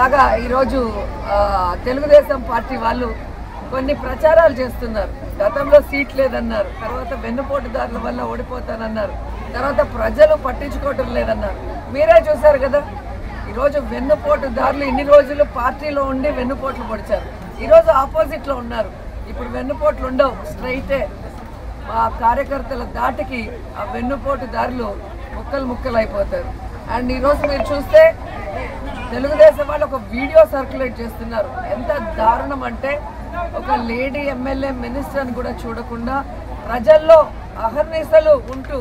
లాగా ఈరోజు తెలుగుదేశం పార్టీ వాళ్ళు కొన్ని ప్రచారాలు చేస్తున్నారు. గతంలో సీట్ లేదన్నారు, తర్వాత వెన్నుపోటుదారుల వల్ల ఓడిపోతానన్నారు, తర్వాత ప్రజలు పట్టించుకోవటం లేదన్నారు. మీరే చూశారు కదా, ఈరోజు వెన్నుపోటుదారులు ఇన్ని రోజులు పార్టీలో ఉండి వెన్నుపోట్లు పొడిచారు, ఈరోజు ఆపోజిట్లో ఉన్నారు. ఇప్పుడు వెన్నుపోట్లు ఉండవు, స్ట్రైటే. ఆ కార్యకర్తల దాటికి ఆ వెన్నుపోటుదారులు ముక్కలు అయిపోతారు. అండ్ ఈరోజు మీరు చూస్తే తెలుగుదేశం వాళ్ళు ఒక వీడియో సర్క్యులేట్ చేస్తున్నారు. ఎంత దారుణం అంటే, ఒక లేడీ ఎమ్మెల్యే మినిస్టర్ని కూడా చూడకుండా ప్రజల్లో అహర్నిశలు ఉంటూ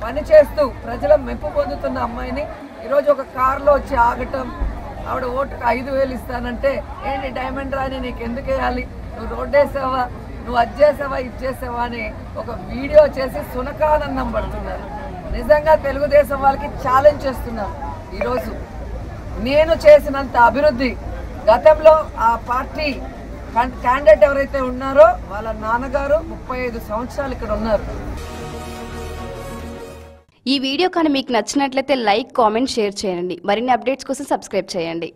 పనిచేస్తూ ప్రజల మెప్పు పొందుతున్న అమ్మాయిని ఈరోజు ఒక కారులో వచ్చి ఆగటం, ఆవిడ ఓటుకు 5,000 ఇస్తానంటే, ఏంటి డైమండ్ రాని నీకు ఎందుకు వేయాలి, నువ్వు రోడ్డు వేసావా, నువ్వు అది చేసావా ఇది చేసావా అని ఒక వీడియో చేసి సునకానందం పడుతున్నారు. నిజంగా తెలుగుదేశం వాళ్ళకి ఛాలెంజ్ చేస్తున్నారు. ఈరోజు నేను చేసినంత అభివృద్ధి గతంలో ఆ పార్టీ క్యాండిడేట్ ఎవరైతే ఉన్నారో వాళ్ళ నాన్నగారు 35 సంవత్సరాలు ఇక్కడ ఉన్నారు. ఈ వీడియో కానీ మీకు నచ్చినట్లయితే లైక్, కామెంట్, షేర్ చేయండి. మరిన్ని అప్డేట్స్ కోసం సబ్స్క్రైబ్ చేయండి.